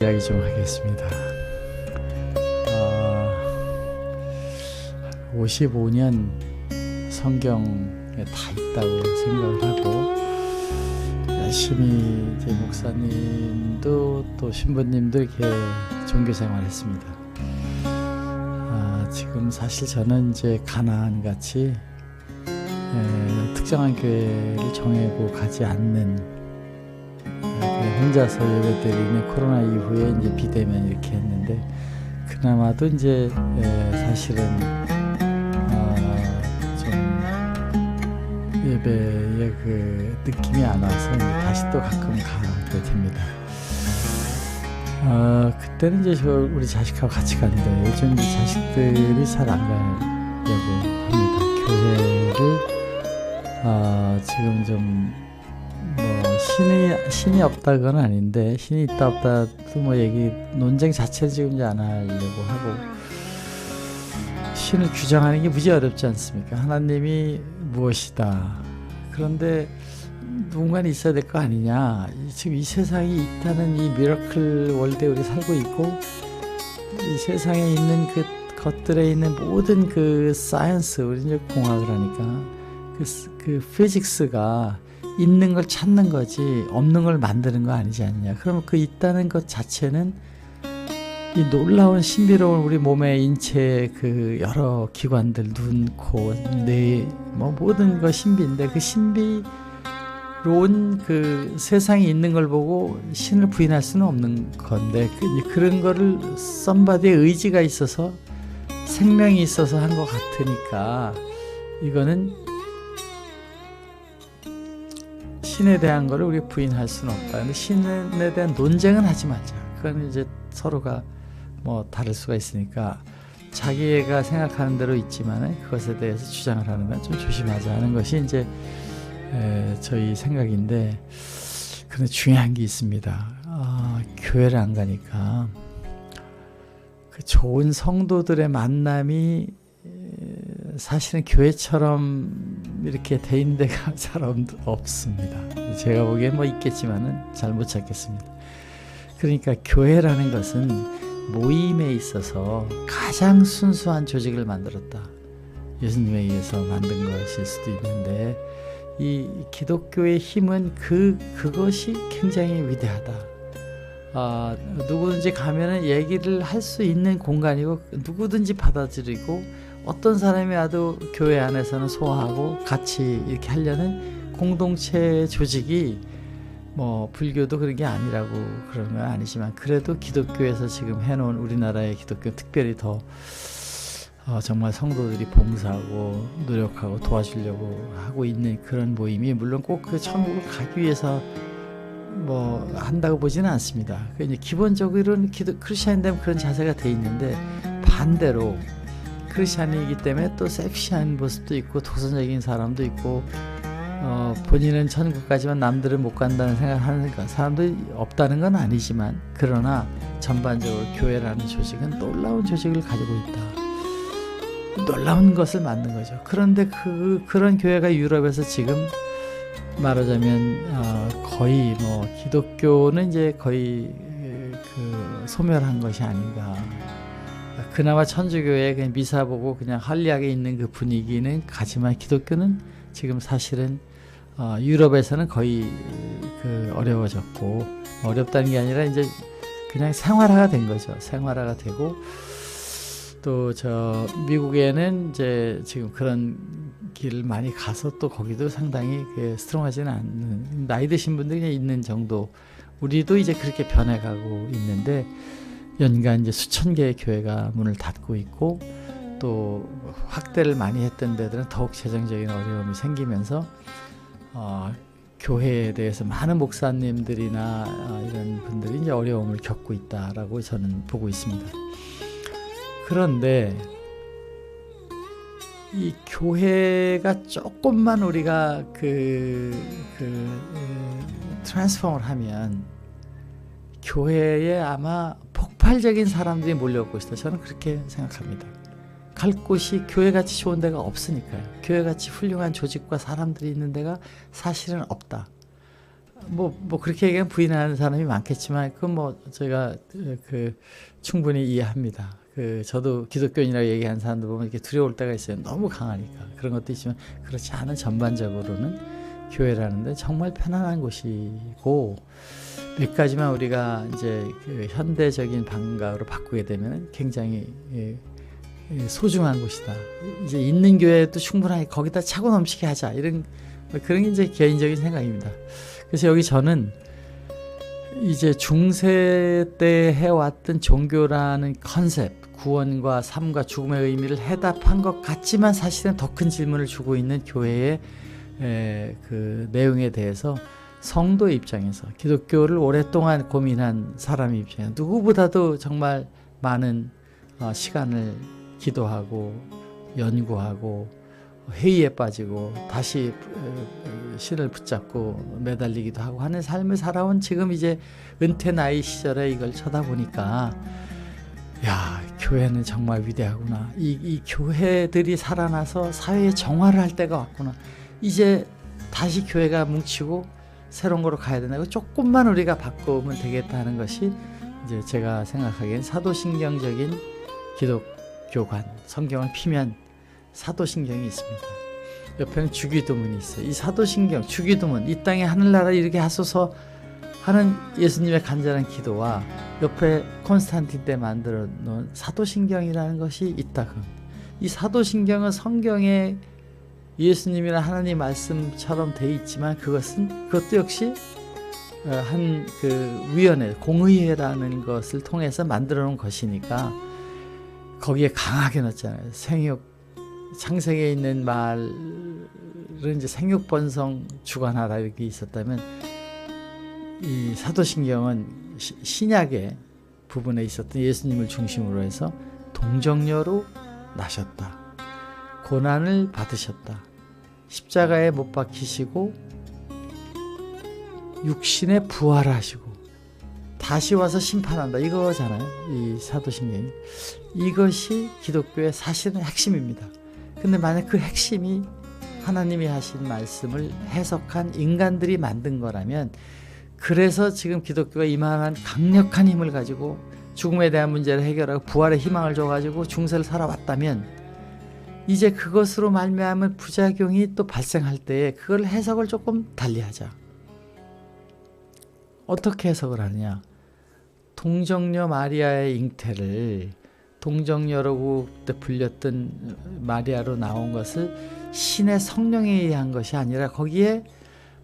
이야기 좀 하겠습니다. 55년 성경에 다 있다고 생각을 하고 열심히 이제 목사님도 또 신부님도 이렇게 종교생활 했습니다. 지금 사실 저는 이제 가나안 같이 특정한 교회를 정하고 가지 않는 혼자서 예배드리는 코로나 이후에 이제 비대면 이렇게 했는데 그나마도 이제 사실은 좀 예배의 그 느낌이 안 와서 다시 또 가끔 가게 됩니다. 그때는 이제 우리 자식하고 같이 갔는데 요즘 자식들이 잘 안 가려고 합니다. 교회를 지금 좀 신이 없다건 아닌데 신이 있다 없다도 논쟁 자체를 지금 이제 안 하려고 하고 신을 규정하는 게 무지 어렵지 않습니까? 하나님이 무엇이다. 그런데 누군가 있어야 될 거 아니냐. 지금 이 세상이 있다는 이 미러클 월드에 우리 살고 있고 이 세상에 있는 그 것들에 있는 모든 그 사이언스, 우리 이제 공학을 하니까 그 피직스가 있는 걸 찾는 거지 없는 걸 만드는 거 아니지 않냐. 그러면 그 있다는 것 자체는 이 놀라운 신비로운 우리 몸의 인체의 그 여러 기관들, 눈, 코, 뇌, 모든 거 신비인데 그 신비로운 그 세상에 있는 걸 보고 신을 부인할 수는 없는 건데 그런 거를 somebody의 의지가 있어서 생명이 있어서 한 것 같으니까 이거는 신에 대한 거를 우리 부인할 수는 없다. 근데 신에 대한 논쟁은 하지 말자. 그건 이제 서로가 다를 수가 있으니까 자기가 생각하는 대로 있지만 그것에 대해서 주장을 하는 건 좀 조심하자 하는 것이 이제 저희 생각인데, 그런데 중요한 게 있습니다. 교회를 안 가니까 그 좋은 성도들의 만남이 사실은 교회처럼 이렇게 돼 있는 데가 잘 없습니다. 제가 보기엔 있겠지만은 잘 못 찾겠습니다. 그러니까 교회라는 것은 모임에 있어서 가장 순수한 조직을 만들었다. 예수님에 의해서 만든 것일 수도 있는데 이 기독교의 힘은 그것이 굉장히 위대하다. 누구든지 가면은 얘기를 할 수 있는 공간이고 누구든지 받아들이고 어떤 사람이 와도 교회 안에서는 소화하고 같이 이렇게 하려는 공동체 조직이 불교도 그런 게 아니라고 그런 건 아니지만 그래도 기독교에서 지금 해놓은 우리나라의 기독교 특별히 더 정말 성도들이 봉사하고 노력하고 도와주려고 하고 있는 그런 모임이 물론 꼭 그 천국을 가기 위해서 한다고 보지는 않습니다. 이제 기본적으로는 크리스찬 되면 그런 자세가 돼 있는데 반대로 크리스찬이기 때문에 또 섹시한 모습도 있고 도전적인 사람도 있고 본인은 천국 가지만 남들은 못 간다는 생각하는 사람도 없다는 건 아니지만 그러나 전반적으로 교회라는 조직은 놀라운 조직을 가지고 있다. 놀라운 것을 만든 거죠. 그런데 그런 교회가 유럽에서 지금 말하자면 거의 기독교는 이제 거의 소멸한 것이 아닌가. 그나마 천주교에 그냥 미사 보고 그냥 한리하게 있는 그 분위기는 가지만 기독교는 지금 사실은 유럽에서는 거의 어려워졌고 어렵다는 게 아니라 이제 그냥 생활화가 된 거죠. 생활화가 되고 또 미국에는 이제 지금 그런 길을 많이 가서 또 거기도 상당히 스트롱하지는 않는 나이 드신 분들이 그냥 있는 정도. 우리도 이제 그렇게 변해가고 있는데 연간 이제 수천 개의 교회가 문을 닫고 있고 또 확대를 많이 했던 데들은 더욱 재정적인 어려움이 생기면서 교회에 대해서 많은 목사님들이나 이런 분들이 이제 어려움을 겪고 있다라고 저는 보고 있습니다. 그런데 이 교회가 조금만 우리가 트랜스폼을 하면 교회에 아마 폭발적인 사람들이 몰려오고 있다. 저는 그렇게 생각합니다. 갈 곳이 교회같이 좋은 데가 없으니까요. 교회같이 훌륭한 조직과 사람들이 있는 데가 사실은 없다. 뭐 그렇게 얘기하면 부인하는 사람이 많겠지만 그건 뭐 제가 충분히 이해합니다. 저도 기독교인이라고 얘기하는 사람들 보면 이렇게 두려울 때가 있어요. 너무 강하니까. 그런 것도 있지만 그렇지 않은 전반적으로는 교회라는 데 정말 편안한 곳이고, 몇 가지만 우리가 이제 현대적인 방식으로 바꾸게 되면 굉장히 소중한 곳이다. 이제 있는 교회도 충분하게 거기다 차고 넘치게 하자. 이런 그런 게 이제 개인적인 생각입니다. 그래서 여기 저는 이제 중세 때 해왔던 종교라는 컨셉, 구원과 삶과 죽음의 의미를 해답한 것 같지만 사실은 더 큰 질문을 주고 있는 교회의 그 내용에 대해서 성도의 입장에서, 기독교를 오랫동안 고민한 사람의 입장에서 누구보다도 정말 많은 시간을 기도하고 연구하고 회의에 빠지고 다시 신을 붙잡고 매달리기도 하고 하는 삶을 살아온 지금 이제 은퇴 나이 시절에 이걸 쳐다보니까, 야, 교회는 정말 위대하구나. 이 교회들이 살아나서 사회의 정화를 할 때가 왔구나. 이제 다시 교회가 뭉치고 새로운 거로 가야 된다. 조금만 우리가 바꾸면 되겠다는 것이 이제 제가 생각하기엔 사도신경적인 기독교관, 성경을 피면 사도신경이 있습니다. 옆에는 주기도문이 있어요. 이 사도신경, 주기도문, 이 땅에 하늘나라 이렇게 하소서 하는 예수님의 간절한 기도와 옆에 콘스탄틴 때 만들어 놓은 사도신경이라는 것이 있다. 이 사도신경은 성경에 예수님이나 하나님 말씀처럼 돼 있지만 그것도 역시 한 위원회, 공의회라는 것을 통해서 만들어 놓은 것이니까 거기에 강하게 넣었잖아요. 창세기에 있는 말은 이제 생육번성 주관하라 이렇게 있었다면, 이 사도신경은 신약의 부분에 있었던 예수님을 중심으로 해서 동정녀로 나셨다, 고난을 받으셨다, 십자가에 못 박히시고 육신에 부활하시고 다시 와서 심판한다, 이거잖아요. 이 사도신경이. 이것이 기독교의 사실은 핵심입니다. 근데 만약 그 핵심이 하나님이 하신 말씀을 해석한 인간들이 만든 거라면, 그래서 지금 기독교가 이만한 강력한 힘을 가지고 죽음에 대한 문제를 해결하고 부활의 희망을 줘가지고 중세를 살아왔다면, 이제 그것으로 말미암은 부작용이 또 발생할 때에 그걸 해석을 조금 달리하자. 어떻게 해석을 하느냐? 동정녀 마리아의 잉태를 동정녀라고 그때 불렸던 마리아로 나온 것을 신의 성령에 의한 것이 아니라 거기에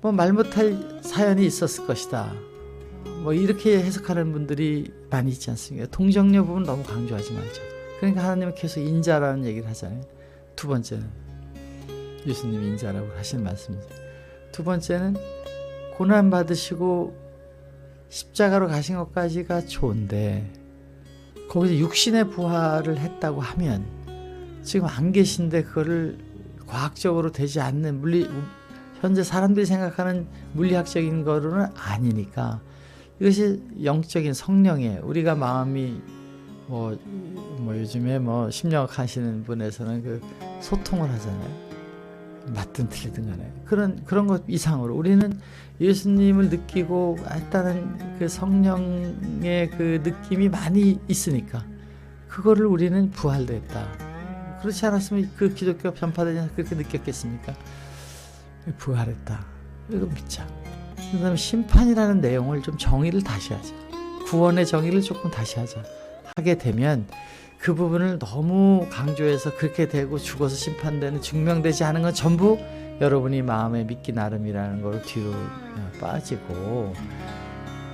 뭐 말 못할 사연이 있었을 것이다, 뭐 이렇게 해석하는 분들이 많이 있지 않습니까? 동정녀 부분 너무 강조하지 말자. 그러니까 하나님은 계속 인자라는 얘기를 하잖아요. 두 번째는 예수님이 인자라고 하신 말씀이죠. 두 번째는 고난 받으시고 십자가로 가신 것까지가 좋은데, 거기서 육신의 부활을 했다고 하면 지금 안 계신데 그거를 과학적으로 되지 않는 현재 사람들이 생각하는 물리학적인 거로는 아니니까, 이것이 영적인 성령의, 우리가 마음이 뭐 요즘에 심리학 하시는 분에서는 소통을 하잖아요. 맞든 틀리든 간에 그런 것 이상으로 우리는 예수님을 느끼고 했다는 그 성령의 그 느낌이 많이 있으니까 그거를 우리는 부활됐다. 그렇지 않았으면 그 기독교가 변파되지 않아서 그렇게 느꼈겠습니까? 부활했다. 이거 믿자. 그 다음에 심판이라는 내용을 좀 정의를 다시 하자. 구원의 정의를 조금 다시 하자. 하게 되면 그 부분을 너무 강조해서 그렇게 되고 죽어서 심판되는, 증명되지 않은 건 전부 여러분이 마음에 믿기 나름이라는 걸 뒤로 빠지고,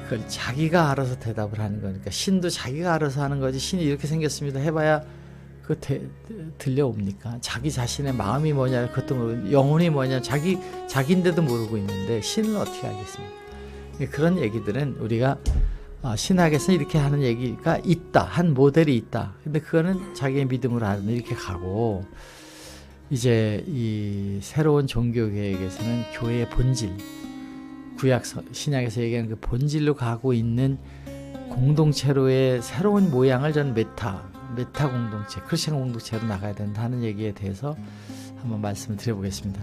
그걸 자기가 알아서 대답을 하는 거니까. 신도 자기가 알아서 하는 거지, 신이 이렇게 생겼습니다 해봐야 들려옵니까? 자기 자신의 마음이 뭐냐 그것도 모르고, 영혼이 뭐냐 자기인데도 모르고 있는데 신을 어떻게 알겠습니까? 그런 얘기들은 우리가 신학에서 이렇게 하는 얘기가 있다, 한 모델이 있다. 근데 그거는 자기의 믿음으로 하는 이렇게 가고, 이제 이 새로운 종교 계획에서는 교회의 본질, 구약 신약에서 얘기하는 그 본질로 가고 있는 공동체로의 새로운 모양을 저는 메타 공동체, 크리스천 공동체로 나가야 된다는 얘기에 대해서 한번 말씀을 드려보겠습니다.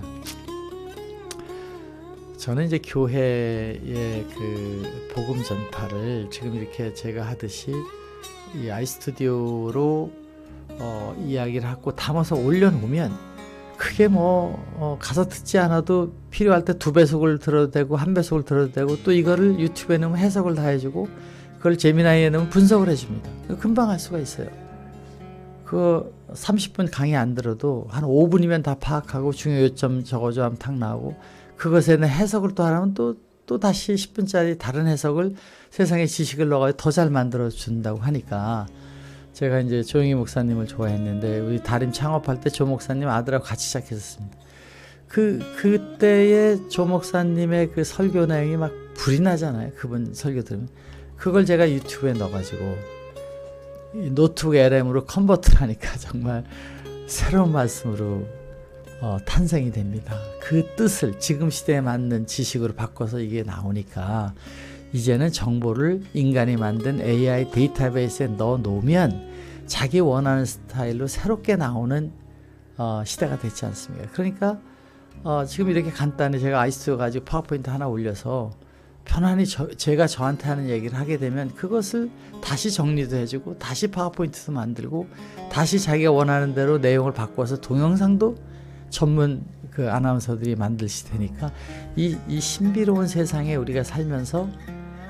저는 이제 교회의 그 복음 전파를 지금 이렇게 제가 하듯이 이 아이스튜디오로 이야기를 하고 담아서 올려놓으면 그게 뭐 가서 듣지 않아도 필요할 때 2배속을 들어도 되고 1배속을 들어도 되고 또 이거를 유튜브에 넣으면 해석을 다 해주고 그걸 제미나이에 넣으면 분석을 해줍니다. 금방 할 수가 있어요. 그 30분 강의 안 들어도 한 5분이면 다 파악하고 중요 요점 저거저 하면 탁 나오고 그것에 대한 해석을 또 하려면 또 다시 10분짜리 다른 해석을 세상의 지식을 넣어서 더 잘 만들어 준다고 하니까 제가 이제 조영희 목사님을 좋아했는데 우리 다림 창업할 때 조 목사님 아들하고 같이 시작했었습니다. 그때의 조 목사님의 그 설교 내용이 막 불이 나잖아요. 그분 설교 들으면. 그걸 제가 유튜브에 넣어가지고 이 노트북 LM으로 컨버트를 하니까 정말 새로운 말씀으로 탄생이 됩니다. 그 뜻을 지금 시대에 맞는 지식으로 바꿔서 이게 나오니까 이제는 정보를 인간이 만든 AI 데이터베이스에 넣어 놓으면 자기 원하는 스타일로 새롭게 나오는 시대가 됐지 않습니까? 그러니까 지금 이렇게 간단히 제가 아이스튜디오 가지고 파워포인트 하나 올려서 편안히 제가 저한테 하는 얘기를 하게 되면 그것을 다시 정리도 해주고 다시 파워포인트도 만들고 다시 자기가 원하는 대로 내용을 바꿔서 동영상도 전문 그 아나운서들이 만들시 되니까 이 신비로운 세상에 우리가 살면서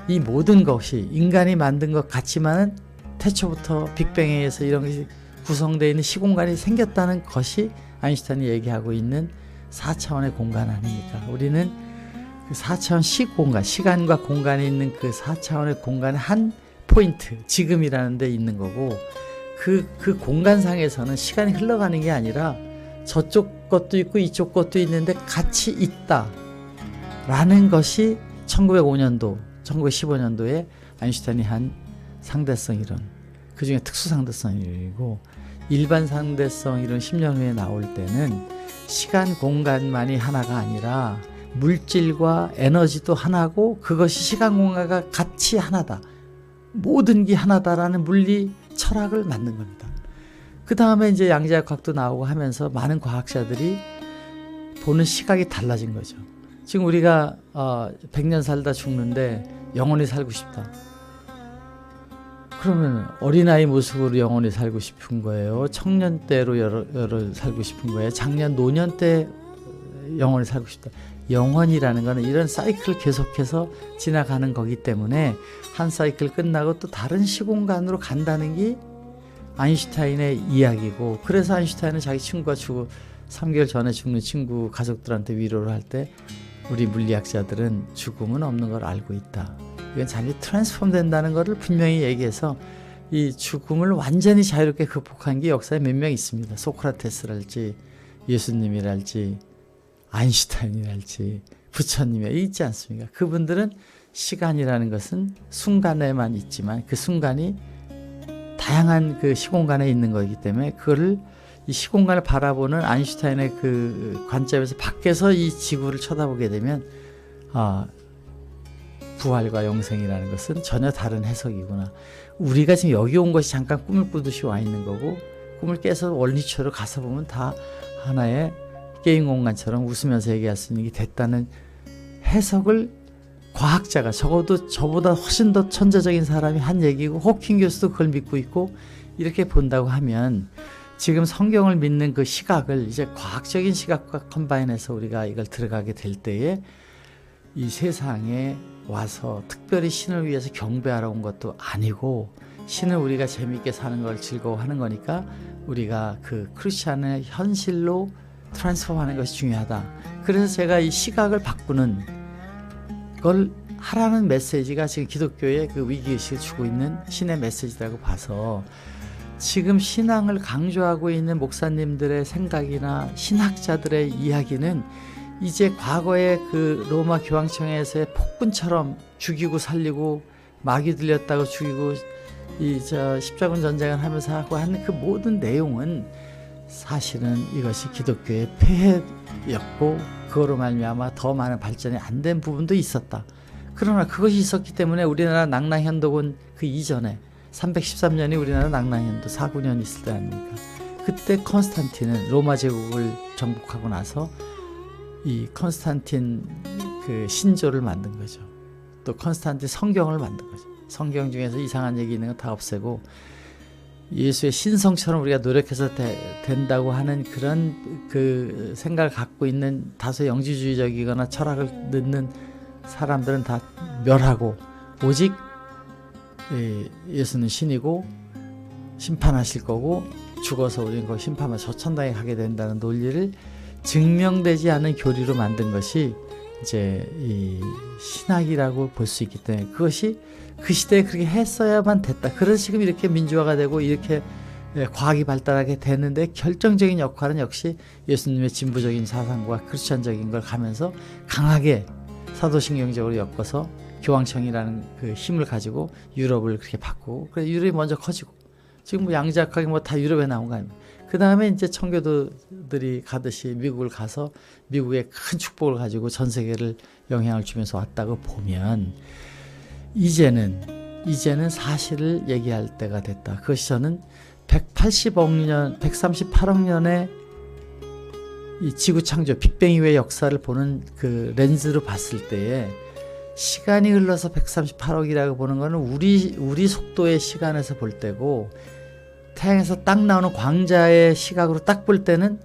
이 모든 것이 인간이 만든 것 같지만은 태초부터 빅뱅에 의해서 이런 것이 구성되어 있는 시공간이 생겼다는 것이 아인슈타인이 얘기하고 있는 4차원의 공간 아닙니까? 우리는 그 4차원 시공간, 시간과 공간이 있는 그 4차원의 공간의 한 포인트, 지금이라는 데 있는 거고 그 공간상에서는 시간이 흘러가는 게 아니라 저쪽 것도 있고 이쪽 것도 있는데 같이 있다 라는 것이 1905년도, 1915년도에 아인슈타인이 한 상대성 이론, 그 중에 특수 상대성 이론이고 일반 상대성 이론 10년 후에 나올 때는 시간 공간만이 하나가 아니라 물질과 에너지도 하나고 그것이 시간 공간과 같이 하나다. 모든 게 하나다라는 물리 철학을 만든 겁니다. 그 다음에 이제 양자역학도 나오고 하면서 많은 과학자들이 보는 시각이 달라진 거죠. 지금 우리가 100년 살다 죽는데 영원히 살고 싶다. 그러면 어린아이 모습으로 영원히 살고 싶은 거예요? 청년 때로 여러 살고 싶은 거예요? 장년 노년 때 영원히 살고 싶다. 영원이라는 거는 이런 사이클 계속해서 지나가는 거기 때문에 한 사이클 끝나고 또 다른 시공간으로 간다는 게 아인슈타인의 이야기고, 그래서 아인슈타인은 자기 친구가 3개월 전에 죽는 친구 가족들한테 위로를 할 때 우리 물리학자들은 죽음은 없는 걸 알고 있다. 이건 자기 트랜스폼 된다는 것을 분명히 얘기해서 이 죽음을 완전히 자유롭게 극복한 게 역사에 몇 명 있습니다. 소크라테스랄지 예수님이랄지 아인슈타인이랄지 부처님이 있지 않습니까? 그분들은 시간이라는 것은 순간에만 있지만 그 순간이 다양한 그 시공간에 있는 거기 때문에 그거를 이 시공간을 바라보는 아인슈타인의 그 관점에서 밖에서 이 지구를 쳐다보게 되면 부활과 영생이라는 것은 전혀 다른 해석이구나. 우리가 지금 여기 온 것이 잠깐 꿈을 꾸듯이 와 있는 거고 꿈을 깨서 원리처로 가서 보면 다 하나의 게임 공간처럼 웃으면서 얘기할 수 있는 게 됐다는 해석을 과학자가 적어도 저보다 훨씬 더 천재적인 사람이 한 얘기고 호킹 교수도 그걸 믿고 있고 이렇게 본다고 하면 지금 성경을 믿는 그 시각을 이제 과학적인 시각과 컴바인해서 우리가 이걸 들어가게 될 때에 이 세상에 와서 특별히 신을 위해서 경배하러 온 것도 아니고 신을 우리가 재미있게 사는 걸 즐거워하는 거니까 우리가 그 크리스찬의 현실로 트랜스폼하는 것이 중요하다. 그래서 제가 이 시각을 바꾸는 걸 하라는 메시지가 지금 기독교의 그 위기의식을 주고 있는 신의 메시지라고 봐서 지금 신앙을 강조하고 있는 목사님들의 생각이나 신학자들의 이야기는 이제 과거의 그 로마 교황청에서의 폭군처럼 죽이고 살리고 마귀 들렸다고 죽이고 십자군 전쟁을 하면서 하고 하는 그 모든 내용은 사실은 이것이 기독교의 폐해였고 그거로 말미암아 더 많은 발전이 안 된 부분도 있었다. 그러나 그것이 있었기 때문에 우리나라 낙랑현독은 그 이전에 313년이 우리나라 낙랑현독 4~9년 있을 때 아닙니까? 그때 컨스탄틴은 로마 제국을 정복하고 나서 이 컨스탄틴 그 신조를 만든 거죠. 또 컨스탄틴 성경을 만든 거죠. 성경 중에서 이상한 얘기 있는 거 다 없애고 예수의 신성처럼 우리가 노력해서 된다고 하는 그런 그 생각을 갖고 있는 다소 영지주의적이거나 철학을 넣는 사람들은 다 멸하고 오직 예수는 신이고 심판하실 거고 죽어서 우리는 그 심판하면서 천당에 가게 된다는 논리를 증명되지 않은 교리로 만든 것이 이제 이 신학이라고 볼 수 있기 때문에 그것이 그 시대에 그렇게 했어야만 됐다. 그래서 지금 이렇게 민주화가 되고 이렇게 과학이 발달하게 되는데 결정적인 역할은 역시 예수님의 진보적인 사상과 크리스천적인 걸 가면서 강하게 사도신경적으로 엮어서 교황청이라는 그 힘을 가지고 유럽을 그렇게 바꾸고 그래서 유럽이 먼저 커지고 지금 뭐 양자학학이 뭐 다 유럽에 나온 거 아닙니까? 그 다음에 이제 청교도들이 가듯이 미국을 가서 미국의 큰 축복을 가지고 전 세계를 영향을 주면서 왔다고 보면 이제는 사실을 얘기할 때가 됐다. 그것이 저는 180억 년, 138억 년의 이 지구 창조, 빅뱅 이후의 역사를 보는 그 렌즈로 봤을 때에 시간이 흘러서 138억이라고 보는 거는 우리 속도의 시간에서 볼 때고 태양에서 딱 나오는 광자의 시각으로 딱 볼 때는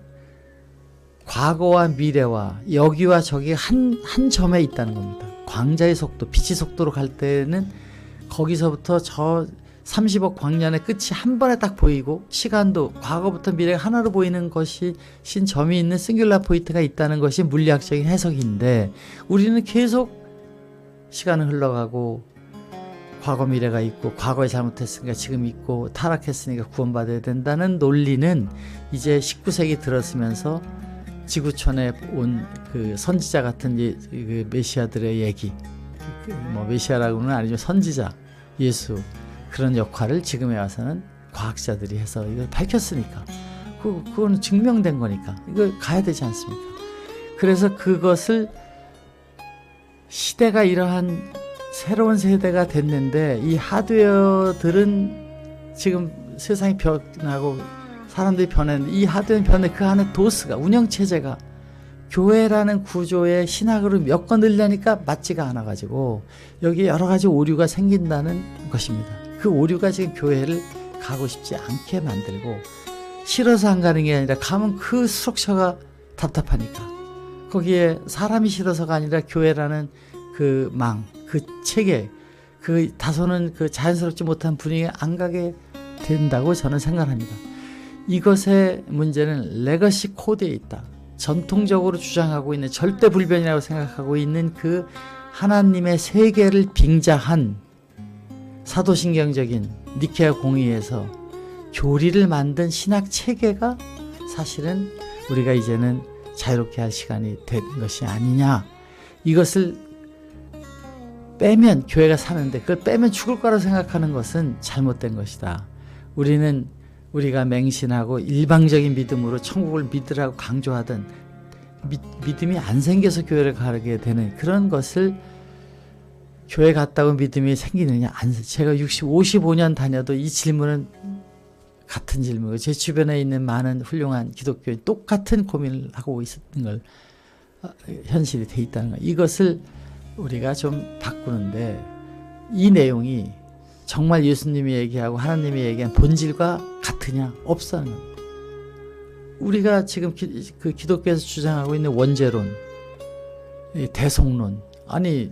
과거와 미래와 여기와 저기 한 점에 있다는 겁니다. 광자의 속도, 빛의 속도로 갈 때는 거기서부터 저 30억 광년의 끝이 한 번에 딱 보이고 시간도 과거부터 미래가 하나로 보이는 것이 신 점이 있는 싱귤라 포인트가 있다는 것이 물리학적인 해석인데 우리는 계속 시간은 흘러가고 과거 미래가 있고 과거에 잘못했으니까 지금 있고 타락했으니까 구원받아야 된다는 논리는 이제 19세기 들었으면서 지구촌에 온 그 선지자 같은 그 메시아들의 얘기, 뭐 메시아라고는 아니죠, 선지자 예수 그런 역할을 지금에 와서는 과학자들이 해서 이걸 밝혔으니까 그거는 증명된 거니까 이거 가야 되지 않습니까? 그래서 그것을 시대가 이러한 새로운 세대가 됐는데 이 하드웨어들은 지금 세상이 변하고 사람들이 변했는데 이 하드웨어는 변해 그 안에 도스가 운영체제가 교회라는 구조의 신학으로 몇 건 늘려니까 맞지가 않아 가지고 여기에 여러 가지 오류가 생긴다는 것입니다. 그 오류가 지금 교회를 가고 싶지 않게 만들고 싫어서 안 가는 게 아니라 가면 그 스트럭처가 답답하니까 거기에 사람이 싫어서가 아니라 교회라는 그 그 체계, 그 다소는 그 자연스럽지 못한 분위기에 안 가게 된다고 저는 생각합니다. 이것의 문제는 레거시 코드에 있다. 전통적으로 주장하고 있는 절대 불변이라고 생각하고 있는 그 하나님의 세계를 빙자한 사도신경적인 니케아 공의에서 교리를 만든 신학 체계가 사실은 우리가 이제는 자유롭게 할 시간이 된 것이 아니냐. 이것을 빼면 교회가 사는데 그걸 빼면 죽을 거라고 생각하는 것은 잘못된 것이다. 우리가 맹신하고 일방적인 믿음으로 천국을 믿으라고 강조하던 믿음이 안 생겨서 교회를 가게 되는 그런 것을 교회 갔다고 믿음이 생기느냐 안 제가 55년 다녀도 이 질문은 같은 질문이고 제 주변에 있는 많은 훌륭한 기독교인 똑같은 고민을 하고 있는 걸 현실이 돼 있다는 거. 이것을 우리가 좀 바꾸는데 이 내용이 정말 예수님이 얘기하고 하나님이 얘기한 본질과 같으냐? 없다는 겁니다. 우리가 지금 그 기독교에서 주장하고 있는 원죄론, 대속론, 아니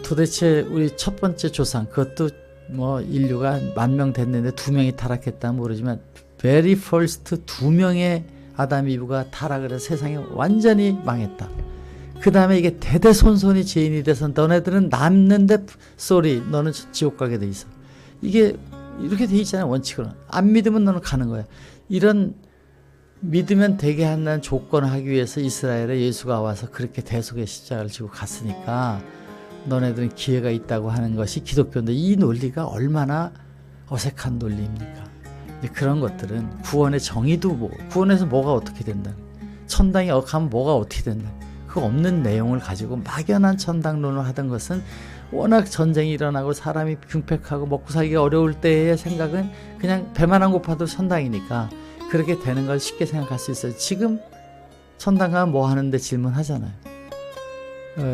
도대체 우리 첫 번째 조상 그것도 뭐 인류가 10,000명 됐는데 2명이 타락했다면 모르지만 very first 2명의 아담 이브가 타락을 해서 세상이 완전히 망했다. 그 다음에 이게 대대손손이 죄인이 돼서 너네들은 남는데 쏘리 너는 지옥 가게 돼 있어. 이게 이렇게 돼 있잖아요. 원칙으로는. 안 믿으면 너는 가는 거야. 이런 믿으면 되게 한다는 조건을 하기 위해서 이스라엘에 예수가 와서 그렇게 대속의 십자가를 지고 갔으니까 너네들은 기회가 있다고 하는 것이 기독교인데 이 논리가 얼마나 어색한 논리입니까? 그런 것들은 구원의 정의도 구원에서 뭐가 어떻게 된다. 천당에 가면 뭐가 어떻게 된다. 그 없는 내용을 가지고 막연한 천당론을 하던 것은 워낙 전쟁이 일어나고 사람이 궁핍하고 먹고 살기가 어려울 때의 생각은 그냥 배만 안 고파도 천당이니까 그렇게 되는 걸 쉽게 생각할 수 있어요. 지금 천당 가면 뭐 하는데 질문하잖아요.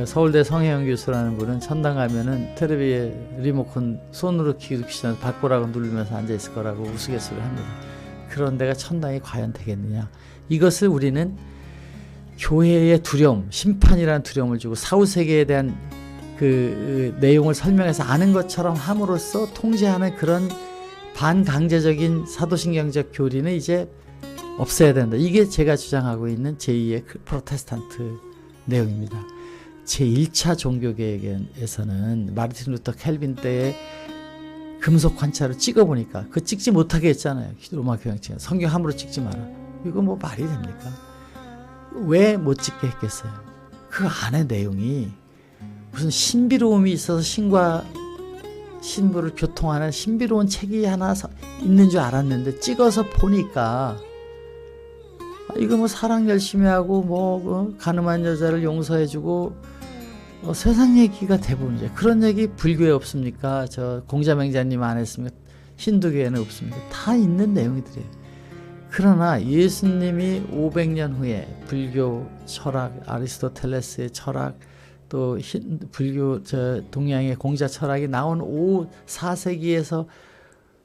서울대 성혜영 교수라는 분은 천당 가면은 텔레비에 리모컨 손으로 기르시면 바꾸라고 누르면서 앉아있을 거라고 우스갯소리 합니다. 그런 데가 천당이 과연 되겠느냐. 이것을 우리는 교회의 두려움, 심판이라는 두려움을 주고 사후세계에 대한 그 내용을 설명해서 아는 것처럼 함으로써 통제하는 그런 반강제적인 사도신경적 교리는 이제 없애야 된다. 이게 제가 주장하고 있는 제2의 프로테스탄트 내용입니다. 제1차 종교개혁에서는 마르틴 루터 켈빈 때의 금속 관찰을 찍어보니까 그 찍지 못하게 했잖아요. 로마 교황청이 성경 함부로 찍지 마라. 이거 뭐 말이 됩니까? 왜 못 찍게 했겠어요? 그 안에 내용이 무슨 신비로움이 있어서 신과 신부를 교통하는 신비로운 책이 하나 있는 줄 알았는데 찍어서 보니까 이거 뭐 사랑 열심히 하고 뭐 가늠한 여자를 용서해주고 세상 얘기가 대부분이죠. 그런 얘기 불교에 없습니까? 저 공자맹자님 안 했습니까? 힌두교에는 없습니까? 다 있는 내용이들이에요. 그러나 예수님이 500년 후에 불교 철학, 아리스토텔레스의 철학, 또 불교 동양의 공자 철학이 나온 4세기에서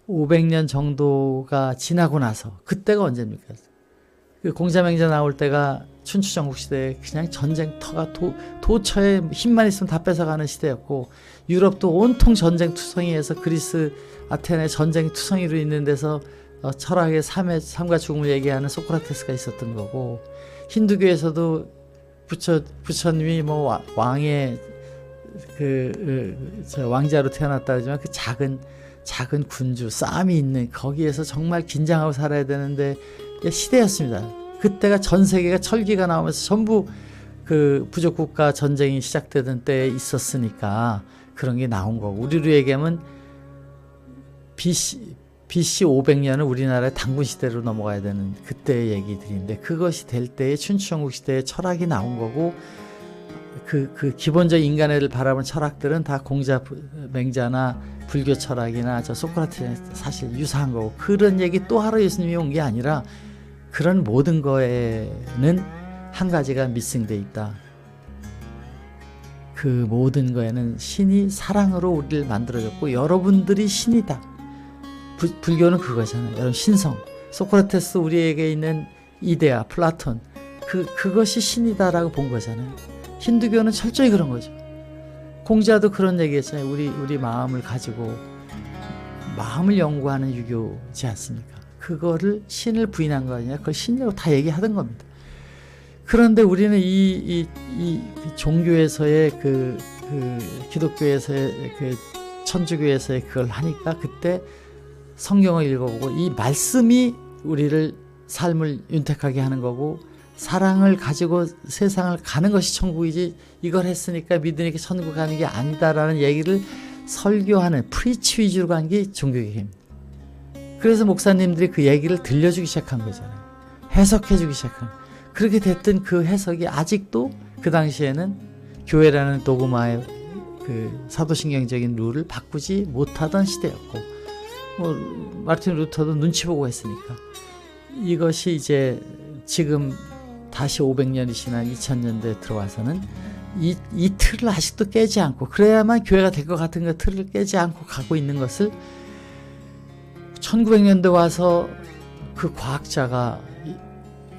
500년 정도가 지나고 나서 그때가 언제입니까? 그 공자맹자 나올 때가 춘추전국 시대에 그냥 전쟁터가 도처에 힘만 있으면 다 뺏어가는 시대였고, 유럽도 온통 전쟁투성이에서 그리스 아테네 전쟁투성이로 있는 데서 철학의 삶과 죽음을 얘기하는 소크라테스가 있었던 거고, 힌두교에서도 부처님이 뭐 왕의 왕자로 태어났다 하지만 그 작은 군주 싸움이 있는 거기에서 정말 긴장하고 살아야 되는데 시대였습니다. 그때가 전 세계가 철기가 나오면서 전부 그 부족국가 전쟁이 시작되던 때에 있었으니까 그런 게 나온 거고, 우리로 얘기하면 BC 500년은 우리나라의 당군 시대로 넘어가야 되는 그때의 얘기들인데, 그것이 될 때에 춘추전국 시대에 철학이 나온 거고, 그 기본적 인간을 바라보는 철학들은 다 공자맹자나 불교 철학이나 저 소크라테스 사실 유사한 거고, 그런 얘기 또 하러 예수님이 온 게 아니라 그런 모든 거에는 한 가지가 미싱돼 있다. 그 모든 거에는 신이 사랑으로 우리를 만들어줬고 여러분들이 신이다. 불교는 그거잖아요. 여러분 신성. 소크라테스 우리에게 있는 이데아, 플라톤, 그것이 신이다라고 본 거잖아요. 힌두교는 철저히 그런 거죠. 공자도 그런 얘기했잖아요. 우리 마음을 가지고 마음을 연구하는 유교지 않습니까? 그거를 신을 부인한 거 아니냐? 그걸 신이라고 다 얘기하던 겁니다. 그런데 우리는 이 종교에서의 기독교에서의 천주교에서의 그걸 하니까 그때 성경을 읽어보고 이 말씀이 우리를 삶을 윤택하게 하는 거고, 사랑을 가지고 세상을 가는 것이 천국이지 이걸 했으니까 믿으니까 천국 가는 게 아니다라는 얘기를 설교하는 프리치 위주로 간 게 종교개혁입니다. 그래서 목사님들이 그 얘기를 들려주기 시작한 거잖아요. 해석해주기 시작한. 그렇게 됐던 그 해석이 아직도 그 당시에는 교회라는 도그마의 그 사도신경적인 룰을 바꾸지 못하던 시대였고, 뭐 마르틴 루터도 눈치 보고 했으니까 이것이 이제 지금 다시 500년이 지난 2000년대에 들어와서는 이 틀을 아직도 깨지 않고, 그래야만 교회가 될 것 같은 그 틀을 깨지 않고 가고 있는 것을 1900년대 와서 그 과학자가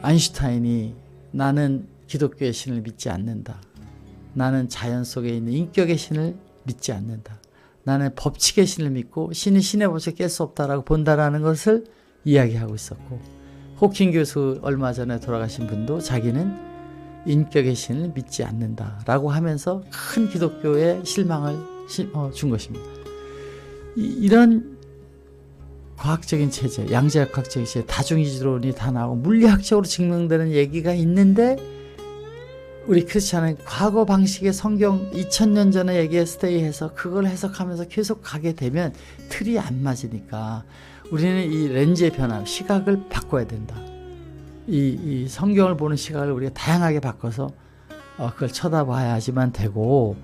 아인슈타인이 나는 기독교의 신을 믿지 않는다. 나는 자연 속에 있는 인격의 신을 믿지 않는다. 나는 법칙의 신을 믿고 신이 신의 법칙을 깰 수 없다라고 본다라는 것을 이야기하고 있었고, 호킹 교수 얼마 전에 돌아가신 분도 자기는 인격의 신을 믿지 않는다라고 하면서 큰 기독교의 실망을 준 것입니다. 이런 과학적인 체제, 양자역학적인 체제, 다중이주론이 다 나오고 물리학적으로 증명되는 얘기가 있는데, 우리 크리스찬은 과거 방식의 성경 2000년 전에 얘기했을 때 해서 그걸 해석하면서 계속 가게 되면 틀이 안 맞으니까 우리는 이 렌즈의 변화, 시각을 바꿔야 된다. 이 성경을 보는 시각을 우리가 다양하게 바꿔서 그걸 쳐다봐야지만 되고,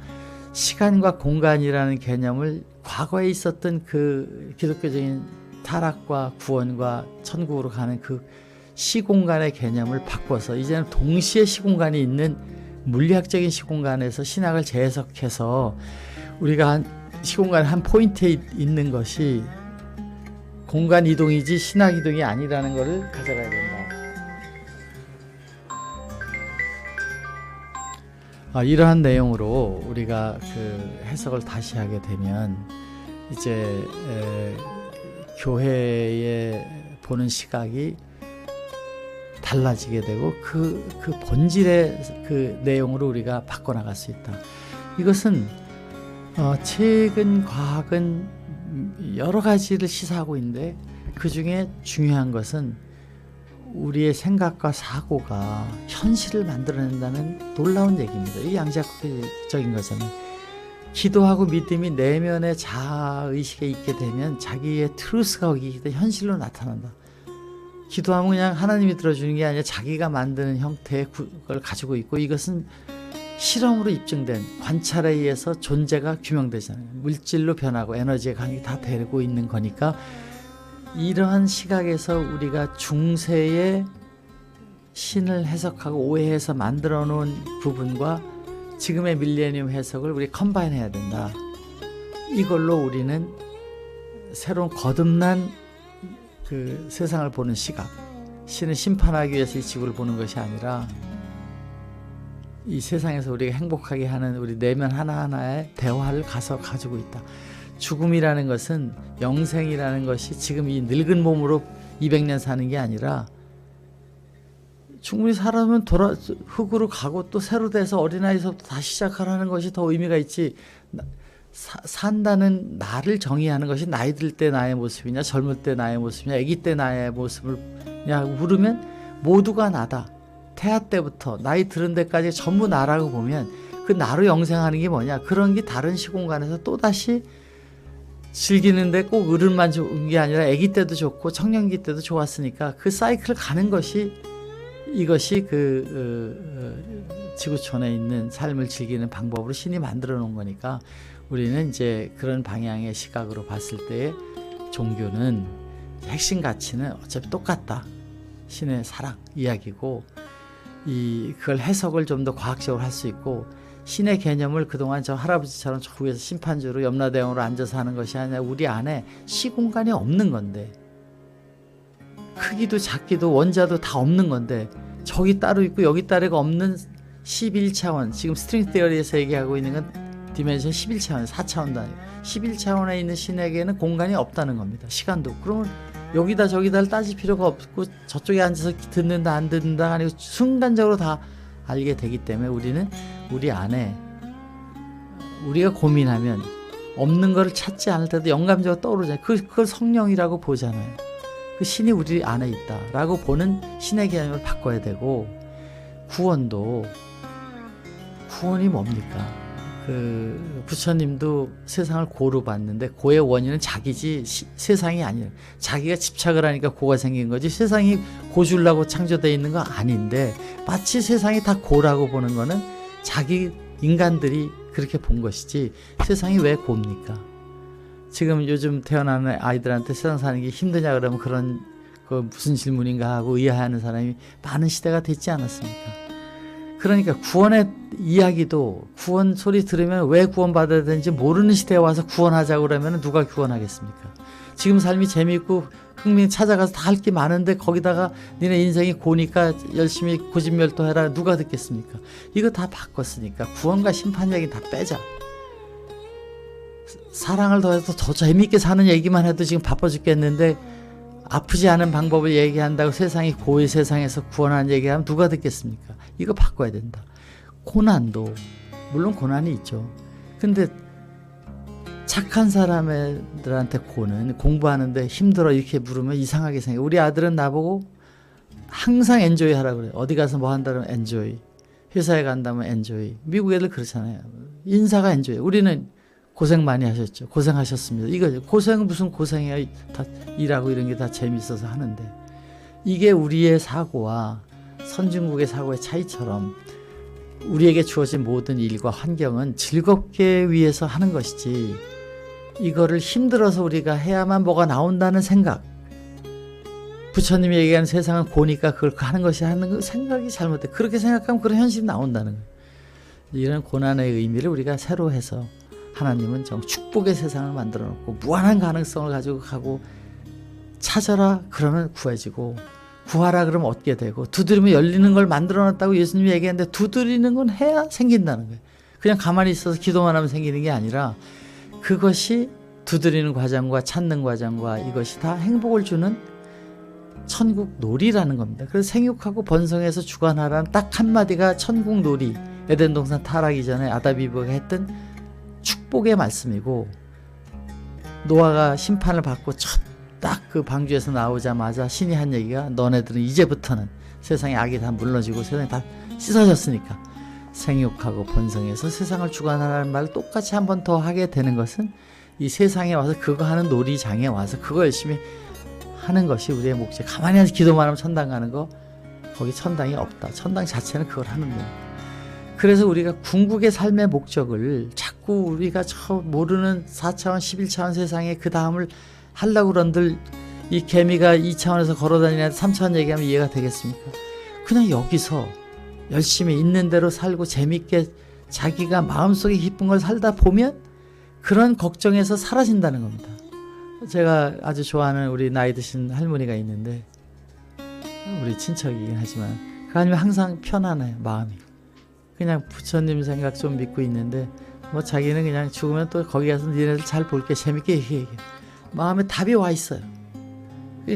시간과 공간이라는 개념을 과거에 있었던 그 기독교적인 타락과 구원과 천국으로 가는 그 시공간의 개념을 바꿔서 이제는 동시에 시공간이 있는 물리학적인 시공간에서 신학을 재해석해서 우리가 시공간 한 포인트에 있는 것이 공간 이동이지 신학 이동이 아니라는 것을 가져가야 된다. 이러한 내용으로 우리가 그 해석을 다시 하게 되면 이제 교회에 보는 시각이 달라지게 되고 그 본질의 그 내용으로 우리가 바꿔나갈 수 있다. 이것은 최근 과학은 여러 가지를 시사하고 있는데 그 중에 중요한 것은 우리의 생각과 사고가 현실을 만들어낸다는 놀라운 얘기입니다. 이 양자역학적인 거잖아요. 기도하고 믿음이 내면의 자아의식에 있게 되면 자기의 트루스가 거기 현실로 나타난다. 기도하면 그냥 하나님이 들어주는 게 아니라 자기가 만드는 형태의 걸 가지고 있고, 이것은 실험으로 입증된 관찰에 의해서 존재가 규명되잖아요. 물질로 변하고 에너지의 강이 다 되고 있는 거니까, 이러한 시각에서 우리가 중세의 신을 해석하고 오해해서 만들어 놓은 부분과 지금의 밀레니엄 해석을 우리 컴바인 해야 된다. 이걸로 우리는 새로운 거듭난 그 세상을 보는 시각, 신을 심판하기 위해서 이 지구를 보는 것이 아니라 이 세상에서 우리가 행복하게 하는 우리 내면 하나하나의 대화를 가지고 있다. 죽음이라는 것은, 영생이라는 것이 지금 이 늙은 몸으로 200년 사는 게 아니라 충분히 살아면 흙으로 가고 또 새로 돼서 어린아이서부터 다시 시작하라는 것이 더 의미가 있지, 산다는 나를 정의하는 것이 나이 들 때 나의 모습이냐, 젊을 때 나의 모습이냐, 아기 때 나의 모습이냐 물으면 모두가 나다. 태아 때부터 나이 들은 데까지 전부 나라고 보면 그 나로 영생하는 게 뭐냐, 그런 게 다른 시공간에서 또다시 즐기는데 꼭 어른만 좋은 게 아니라 아기 때도 좋고 청년기 때도 좋았으니까 그 사이클을 가는 것이, 이것이 지구촌에 있는 삶을 즐기는 방법으로 신이 만들어 놓은 거니까, 우리는 이제 그런 방향의 시각으로 봤을 때 종교는 핵심 가치는 어차피 똑같다. 신의 사랑 이야기고, 그걸 해석을 좀 더 과학적으로 할 수 있고, 신의 개념을 그동안 저 할아버지처럼 저 위에서 심판주로 염라대왕으로 앉아서 하는 것이 아니라 우리 안에 시공간이 없는 건데, 크기도 작기도 원자도 다 없는 건데, 저기 따로 있고 여기 따로가 없는 11차원, 지금 스트링 티어리에서 얘기하고 있는 건 디멘션 11차원, 4차원도 아니고 11차원에 있는 신에게는 공간이 없다는 겁니다. 시간도. 그러면 여기다 저기다를 따질 필요가 없고, 저쪽에 앉아서 듣는다 안 듣는다 아니고 순간적으로 다 알게 되기 때문에, 우리는 우리 안에 우리가 고민하면 없는 거를 찾지 않을 때도 영감적으로 떠오르잖아요. 그걸 성령이라고 보잖아요. 그 신이 우리 안에 있다라고 보는 신의 개념을 바꿔야 되고, 구원이 뭡니까? 부처님도 세상을 고로 봤는데 고의 원인은 자기지 세상이 아니에요. 자기가 집착을 하니까 고가 생긴 거지, 세상이 고주려고 창조되어 있는 거 아닌데, 마치 세상이 다 고라고 보는 거는 자기 인간들이 그렇게 본 것이지, 세상이 왜 고입니까? 지금 요즘 태어나는 아이들한테 세상 사는 게 힘드냐 그러면 그 무슨 질문인가 하고 의아해하는 사람이 많은 시대가 됐지 않았습니까? 그러니까 구원의 이야기도, 구원 소리 들으면 왜 구원받아야 되는지 모르는 시대에 와서 구원하자고 그러면 누가 구원하겠습니까? 지금 삶이 재미있고 흥미 찾아가서 다 할 게 많은데 거기다가 니네 인생이 고니까 열심히 고집멸도해라, 누가 듣겠습니까? 이거 다 바꿨으니까 구원과 심판 얘기 다 빼자. 사랑을 더해서 더 재미있게 사는 얘기만 해도 지금 바빠 죽겠는데, 아프지 않은 방법을 얘기한다고 세상이 고의 세상에서 구원하는 얘기하면 누가 듣겠습니까? 이거 바꿔야 된다. 고난도 물론 고난이 있죠. 근데 착한 사람들한테 고는, 공부하는데 힘들어 이렇게 물으면 이상하게 생겨. 우리 아들은 나보고 항상 엔조이 하라고 그래요. 어디 가서 뭐 한다면 엔조이, 회사에 간다면 엔조이. 미국 애들 그렇잖아요. 인사가 엔조이. 우리는 고생 많이 하셨죠. 고생하셨습니다. 이거 고생은 무슨 고생이야. 다 일하고 이런 게 다 재밌어서 하는데, 이게 우리의 사고와 선진국의 사고의 차이처럼 우리에게 주어진 모든 일과 환경은 즐겁게 위해서 하는 것이지, 이거를 힘들어서 우리가 해야만 뭐가 나온다는 생각, 부처님이 얘기하는 세상은 고니까 그걸 하는 것이 하는 그 생각이 잘못돼. 그렇게 생각하면 그런 현실이 나온다는 거예요. 이런 고난의 의미를 우리가 새로 해서 하나님은 정 축복의 세상을 만들어 놓고 무한한 가능성을 가지고 가고 찾아라 그러면 구해지고 구하라 그러면 얻게 되고 두드리면 열리는 걸 만들어 놨다고 예수님이 얘기했는데 두드리는 건 해야 생긴다는 거예요. 그냥 가만히 있어서 기도만 하면 생기는 게 아니라 그것이 두드리는 과정과 찾는 과정과 이것이 다 행복을 주는 천국 놀이라는 겁니다. 그래서 생육하고 번성해서 주관하라는 딱 한마디가 천국 놀이, 에덴 동산 타락하기 전에 아담 이브가 했던 축복의 말씀이고, 노아가 심판을 받고 첫 딱 그 방주에서 나오자마자 신이 한 얘기가 너네들은 이제부터는 세상의 악이 다 물러지고 세상이 다 씻어졌으니까 생육하고 번성해서 세상을 주관하라는 말을 똑같이 한 번 더 하게 되는 것은 이 세상에 와서 그거 하는 놀이장에 와서 그거 열심히 하는 것이 우리의 목적. 가만히 앉아서 기도만 하면 천당 가는 거, 거기 천당이 없다. 천당 자체는 그걸 하는 거예요. 그래서 우리가 궁극의 삶의 목적을 자꾸 우리가 저 모르는 4차원 11차원 세상에 그 다음을 하려고 그런들 이 개미가 2차원에서 걸어다니는 3차원 얘기하면 이해가 되겠습니까? 그냥 여기서 열심히 있는 대로 살고 재밌게 자기가 마음속에 기쁜 걸 살다 보면 그런 걱정에서 사라진다는 겁니다. 제가 아주 좋아하는 우리 나이 드신 할머니가 있는데, 우리 친척이긴 하지만 그 아니면 항상 편안해요. 마음이 그냥 부처님 생각 좀 믿고 있는데 뭐 자기는 그냥 죽으면 또 거기 가서 니네들 잘 볼게 재밌게 얘기해. 마음에 답이 와 있어요.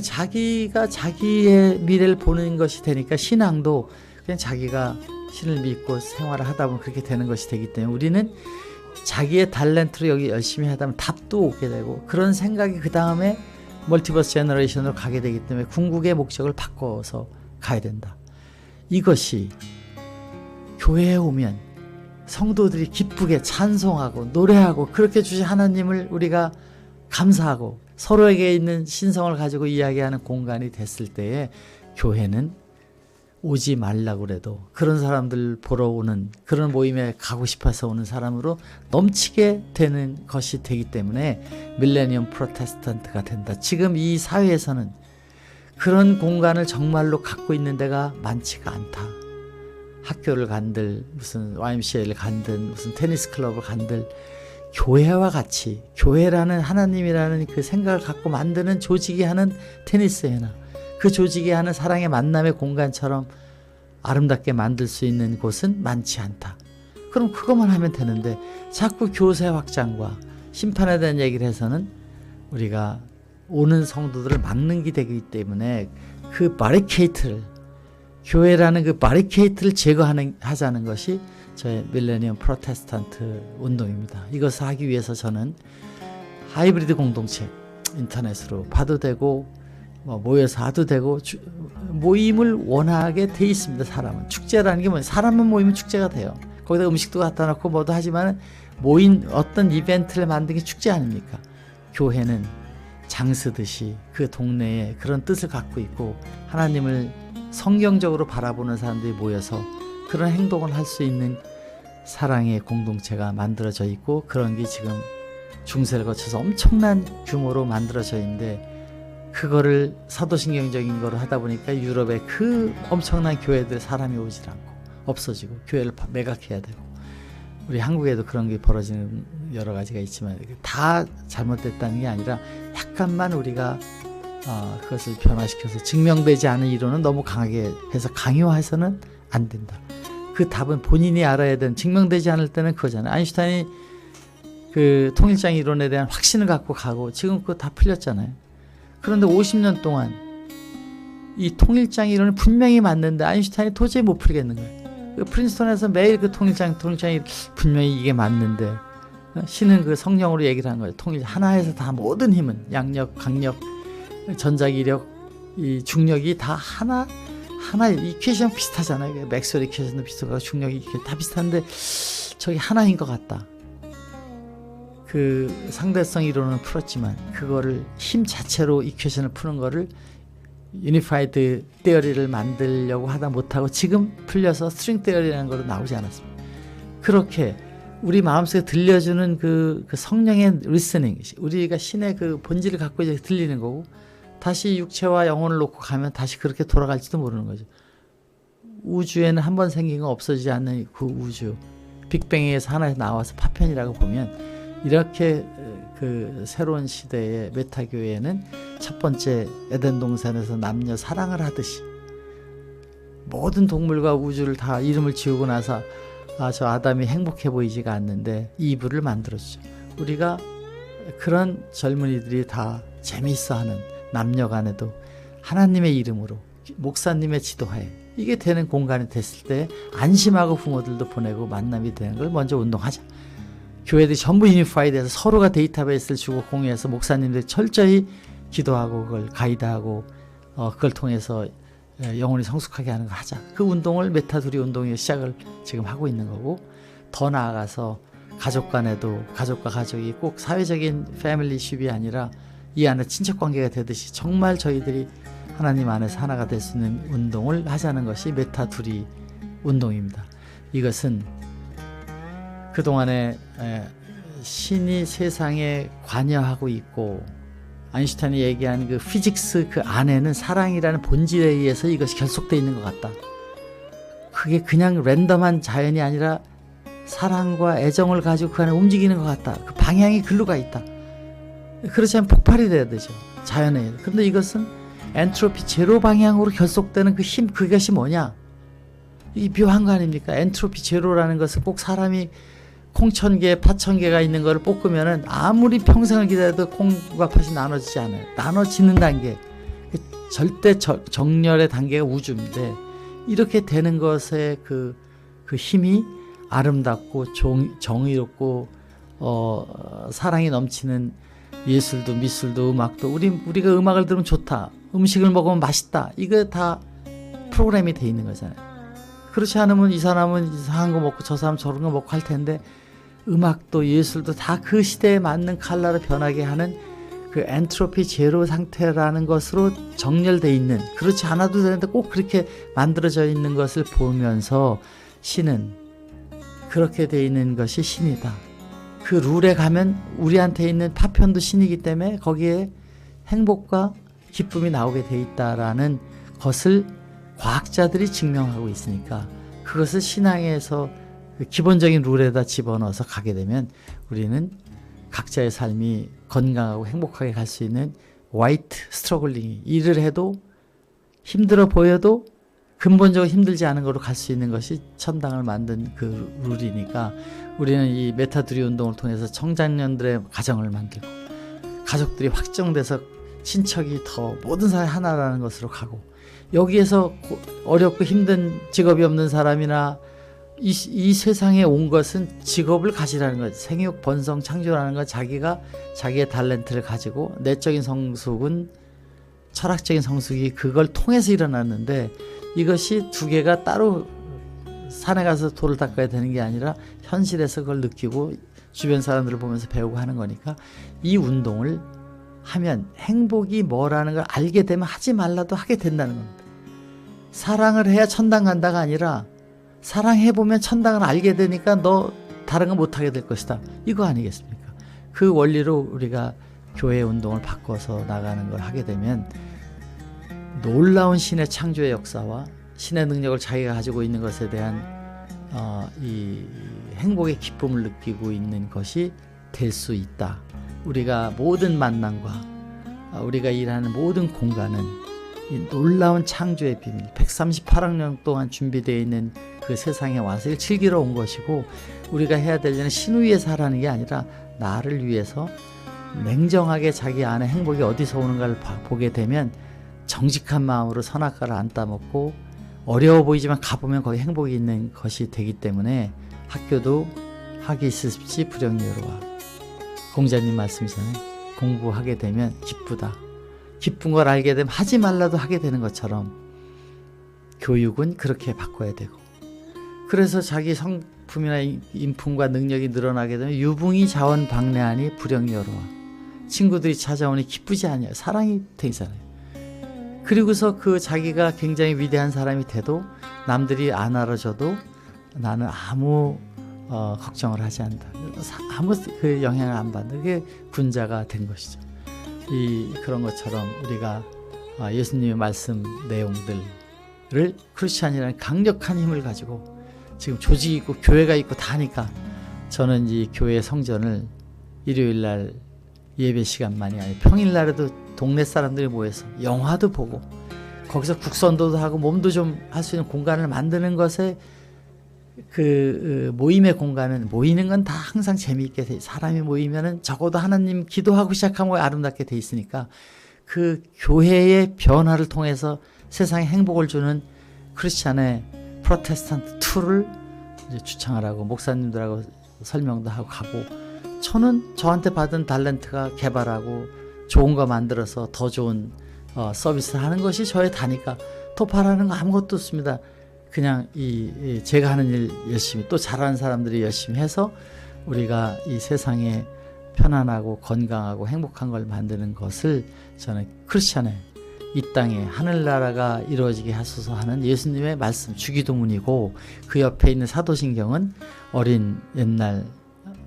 자기가 자기의 미래를 보는 것이 되니까 신앙도 그냥 자기가 신을 믿고 생활을 하다 보면 그렇게 되는 것이 되기 때문에 우리는 자기의 탤런트로 여기 열심히 하다 보면 답도 오게 되고 그런 생각이 그 다음에 멀티버스 제너레이션으로 가게 되기 때문에 궁극의 목적을 바꿔서 가야 된다. 이것이 교회에 오면 성도들이 기쁘게 찬송하고 노래하고 그렇게 주신 하나님을 우리가 감사하고 서로에게 있는 신성을 가지고 이야기하는 공간이 됐을 때에 교회는 오지 말라고 그래도 그런 사람들 보러 오는 그런 모임에 가고 싶어서 오는 사람으로 넘치게 되는 것이 되기 때문에 밀레니엄 프로테스탄트가 된다. 지금 이 사회에서는 그런 공간을 정말로 갖고 있는 데가 많지가 않다. 학교를 간들 무슨 YMCA를 간들 무슨 테니스 클럽을 간들 교회와 같이 교회라는 하나님이라는 그 생각을 갖고 만드는 조직이 하는 테니스회나 그 조직이 하는 사랑의 만남의 공간처럼 아름답게 만들 수 있는 곳은 많지 않다. 그럼 그것만 하면 되는데 자꾸 교세 확장과 심판에 대한 얘기를 해서는 우리가 오는 성도들을 막는 게 되기 때문에 그 바리케이트를 교회라는 그 바리케이트를 제거하자는 것이 저의 밀레니엄 프로테스탄트 운동입니다. 이것을 하기 위해서 저는 하이브리드 공동체 인터넷으로 봐도 되고 뭐 모여서 하도 되고 모임을 원하게 돼 있습니다. 사람은 축제라는 게 뭐냐, 사람만 모이면 축제가 돼요. 거기다 음식도 갖다 놓고 뭐도 하지만 모인 어떤 이벤트를 만든 게 축제 아닙니까? 교회는 장쓰듯이 그 동네에 그런 뜻을 갖고 있고 하나님을 성경적으로 바라보는 사람들이 모여서 그런 행동을 할 수 있는 사랑의 공동체가 만들어져 있고 그런 게 지금 중세를 거쳐서 엄청난 규모로 만들어져 있는데 그거를 사도신경적인 거로 하다 보니까 유럽의 그 엄청난 교회들 사람이 오질 않고 없어지고 교회를 매각해야 되고 우리 한국에도 그런 게 벌어지는 여러 가지가 있지만 다 잘못됐다는 게 아니라 약간만 우리가 그것을 변화시켜서 증명되지 않은 이론은 너무 강하게 해서 강요해서는 안 된다. 그 답은 본인이 알아야 되는, 증명되지 않을 때는 그거잖아요. 아인슈타인이 그 통일장 이론에 대한 확신을 갖고 가고 지금 그거 다 풀렸잖아요. 그런데 50년 동안 이 통일장 이론이 분명히 맞는데 아인슈타인이 도저히 못 풀겠는 거예요. 그 프린스턴에서 매일 그 통일장이 분명히 이게 맞는데 신은 그 성령으로 얘기를 한 거예요. 통일 하나에서 다 모든 힘은 양력, 강력, 전자기력, 이 중력이 다 하나 이퀘이션 비슷하잖아요. 맥스웰 이퀘이션도 비슷하고 중력이 다 비슷한데 저기 하나인 것 같다. 그 상대성 이론은 풀었지만 그거를 힘 자체로 이퀘이션을 푸는 거를 유니파이드 테어리를 만들려고 하다 못하고 지금 풀려서 스트링 테어리라는 거로 나오지 않았습니다. 그렇게 우리 마음속에 들려주는 그 성령의 리스닝, 우리가 신의 그 본질을 갖고 이제 들리는 거고 다시 육체와 영혼을 놓고 가면 다시 그렇게 돌아갈지도 모르는 거죠. 우주에는 한 번 생긴 거 없어지지 않는 그 우주, 빅뱅에서 하나에서 나와서 파편이라고 보면 이렇게 그 새로운 시대의 메타교회는 첫 번째 에덴 동산에서 남녀 사랑을 하듯이 모든 동물과 우주를 다 이름을 지우고 나서 저 아담이 행복해 보이지가 않는데 이브를 만들었죠. 우리가 그런 젊은이들이 다 재미있어하는 남녀 간에도 하나님의 이름으로 목사님의 지도하에 이게 되는 공간이 됐을 때 안심하고 부모들도 보내고 만남이 되는 걸 먼저 운동하자. 교회들이 전부 유니파이 돼서 서로가 데이터베이스를 주고 공유해서 목사님들이 철저히 기도하고 그걸 가이드하고 그걸 통해서 영혼이 성숙하게 하는 걸 하자. 그 운동을 메타두리 운동의 시작을 지금 하고 있는 거고, 더 나아가서 가족 간에도 가족과 가족이 꼭 사회적인 패밀리십이 아니라 이 안에 친척관계가 되듯이 정말 저희들이 하나님 안에서 하나가 될 수 있는 운동을 하자는 것이 메타두리 운동입니다. 이것은 그동안에 신이 세상에 관여하고 있고 아인슈타인이 얘기한 그 피직스 그 안에는 사랑이라는 본질에 의해서 이것이 결속되어 있는 것 같다. 그게 그냥 랜덤한 자연이 아니라 사랑과 애정을 가지고 그 안에 움직이는 것 같다. 그 방향이 글로 가 있다. 그렇지 않으면 폭발이 돼야 되죠. 자연에. 그런데 이것은 엔트로피 제로 방향으로 결속되는 그 힘, 그것이 뭐냐? 이 묘한 거 아닙니까? 엔트로피 제로라는 것은 꼭 사람이 콩 1000개, 팥 1000개가 있는 거를 볶으면은 아무리 평생을 기다려도 콩과 팥이 나눠지지 않아요. 나눠지는 단계. 절대 정렬의 단계가 우주인데, 이렇게 되는 것의 그 힘이 아름답고 정의롭고 사랑이 넘치는 예술도 미술도 음악도 우리가 음악을 들으면 좋다. 음식을 먹으면 맛있다. 이거 다 프로그램이 돼 있는 거잖아요. 그렇지 않으면 이 사람은 이상한 거 먹고 저 사람 저런 거 먹고 할 텐데, 음악도 예술도 다 그 시대에 맞는 컬러로 변하게 하는 그 엔트로피 제로 상태라는 것으로 정렬되어 있는, 그렇지 않아도 되는데 꼭 그렇게 만들어져 있는 것을 보면서 신은 그렇게 되어 있는 것이 신이다. 그 룰에 가면 우리한테 있는 파편도 신이기 때문에 거기에 행복과 기쁨이 나오게 돼 있다라는 것을 과학자들이 증명하고 있으니까, 그것을 신앙에서 기본적인 룰에다 집어넣어서 가게 되면 우리는 각자의 삶이 건강하고 행복하게 갈 수 있는 화이트 스트러글링이, 일을 해도 힘들어 보여도 근본적으로 힘들지 않은 거로 갈 수 있는 것이 천당을 만든 그 룰이니까, 우리는 이 메타두리 운동을 통해서 청장년들의 가정을 만들고 가족들이 확정돼서 친척이 더 모든 사람이 하나라는 것으로 가고, 여기에서 어렵고 힘든 직업이 없는 사람이나 이 세상에 온 것은 직업을 가지라는 것, 생육, 번성, 창조라는 것, 자기가 자기의 탤런트를 가지고 내적인 성숙은 철학적인 성숙이 그걸 통해서 일어났는데, 이것이 두 개가 따로 산에 가서 돌을 닦아야 되는 게 아니라 현실에서 그걸 느끼고 주변 사람들을 보면서 배우고 하는 거니까, 이 운동을 하면 행복이 뭐라는 걸 알게 되면 하지 말라도 하게 된다는 겁니다. 사랑을 해야 천당 간다가 아니라 사랑해보면 천당을 알게 되니까 너 다른 거 못하게 될 것이다. 이거 아니겠습니까? 그 원리로 우리가 교회 운동을 바꿔서 나가는 걸 하게 되면 놀라운 신의 창조의 역사와 신의 능력을 자기가 가지고 있는 것에 대한 이 행복의 기쁨을 느끼고 있는 것이 될 수 있다. 우리가 모든 만남과 우리가 일하는 모든 공간은 이 놀라운 창조의 비밀, 138억 년 동안 준비되어 있는 그 세상에 와서 이걸 즐기러 온 것이고, 우리가 해야 될 일은 신 위에서 하라는 게 아니라 나를 위해서 냉정하게 자기 안에 행복이 어디서 오는가를 보게 되면 정직한 마음으로 선악과를 안 따먹고, 어려워 보이지만 가보면 거기 행복이 있는 것이 되기 때문에 학교도 하기 쉽지 불영예로와, 공자님 말씀이잖아요. 공부하게 되면 기쁘다. 기쁜 걸 알게 되면 하지 말라도 하게 되는 것처럼 교육은 그렇게 바꿔야 되고, 그래서 자기 성품이나 인품과 능력이 늘어나게 되면 유붕이 자원 방래하니 불영여로와, 친구들이 찾아오니 기쁘지 않아요. 사랑이 되잖아요. 그리고서 그 자기가 굉장히 위대한 사람이 돼도 남들이 안 알아줘도 나는 아무 걱정을 하지 않는다. 아무 그 영향을 안 받는 게 군자가 된 것이죠. 그런 것처럼 우리가 예수님의 말씀 내용들을 크리스찬이라는 강력한 힘을 가지고 지금 조직이 있고 교회가 있고 다 하니까 저는 이 교회 성전을 일요일날 예배 시간만이 아니고 평일날에도 동네 사람들이 모여서 영화도 보고 거기서 국선도도 하고 몸도 좀 할 수 있는 공간을 만드는 것에 그 모임의 공간은 모이는 건 다 항상 재미있게 돼. 사람이 모이면은 적어도 하나님 기도하고 시작하면 아름답게 돼 있으니까 그 교회의 변화를 통해서 세상에 행복을 주는 크리스찬의 프로테스탄트 2를 이제 주창하라고 목사님들하고 설명도 하고 가고, 저는 저한테 받은 달란트가 개발하고 좋은 거 만들어서 더 좋은 서비스를 하는 것이 저의 다니까 더 바라는 거 아무것도 없습니다. 그냥 제가 하는 일 열심히, 또 잘하는 사람들이 열심히 해서 우리가 이 세상에 편안하고 건강하고 행복한 걸 만드는 것을 저는 크리스찬의 이 땅에 하늘나라가 이루어지게 하소서 하는 예수님의 말씀 주기도문이고, 그 옆에 있는 사도신경은 어린 옛날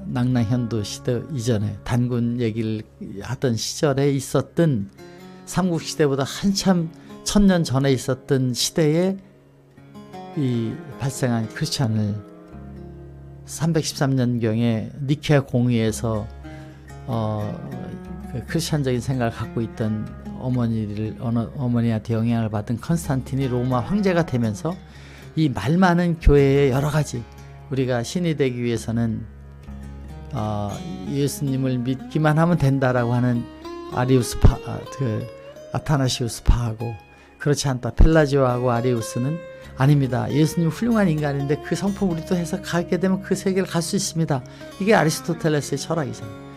낭랑현도 시대 이전에 단군 얘기를 하던 시절에 있었던 삼국시대보다 한참 1000년 전에 있었던 시대에 이 발생한 크리스찬을 313년경에 니케아 공의에서 그 크리스찬적인 생각을 갖고 있던 어머니한테 영향을 받은 컨스탄틴이 로마 황제가 되면서 이 말 많은 교회의 여러 가지, 우리가 신이 되기 위해서는 예수님을 믿기만 하면 된다라고 하는 아리우스파, 아타나시우스파하고, 그렇지 않다 펠라지오하고 아리우스는 아닙니다. 예수님 훌륭한 인간인데 그 성품 우리도 해서 가게 되면 그 세계를 갈 수 있습니다. 이게 아리스토텔레스의 철학이잖아요.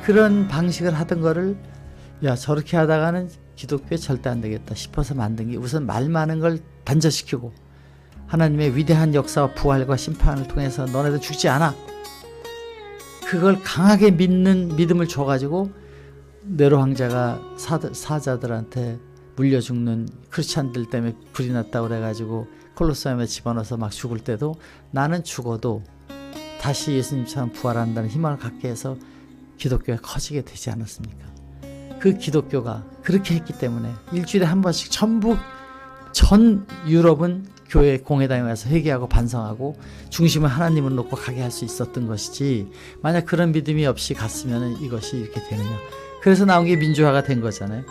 그런 방식을 하던 거를 야 저렇게 하다가는 기독교에 절대 안 되겠다 싶어서 만든 게, 우선 말 많은 걸 단절시키고 하나님의 위대한 역사와 부활과 심판을 통해서 너네들 죽지 않아, 그걸 강하게 믿는 믿음을 줘가지고 네로 황제가 사자들한테 물려 죽는 크리스찬들 때문에 불이 났다고 그래가지고 콜로세움에 집어넣어서 막 죽을 때도 나는 죽어도 다시 예수님처럼 부활한다는 희망을 갖게 해서 기독교가 커지게 되지 않았습니까? 그 기독교가 그렇게 했기 때문에 일주일에 한 번씩 전 유럽은 교회 공회당에 와서 회개하고 반성하고 중심을 하나님을 놓고 가게 할 수 있었던 것이지, 만약 그런 믿음이 없이 갔으면 이것이 이렇게 되느냐. 그래서 나온 게 민주화가 된 거잖아요.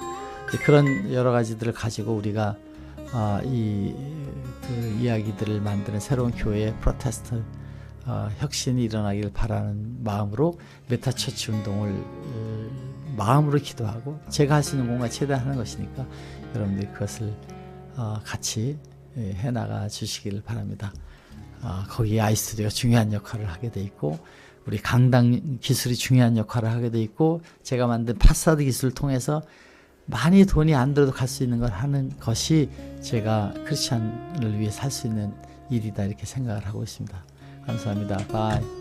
그런 여러 가지들을 가지고 우리가 그 이야기들을 만드는 새로운 교회의 프로테스트 혁신이 일어나기를 바라는 마음으로 메타처치 운동을 마음으로 기도하고, 제가 할 수 있는 공간 최대한 하는 것이니까 여러분들이 그것을 같이 해나가 주시기를 바랍니다. 거기 아이스튜디오가 중요한 역할을 하게 돼 있고, 우리 강당 기술이 중요한 역할을 하게 돼 있고, 제가 만든 파사드 기술을 통해서 많이 돈이 안 들어도 갈 수 있는 걸 하는 것이 제가 크리스찬을 위해 살 수 있는 일이다, 이렇게 생각을 하고 있습니다. 감사합니다. 바이.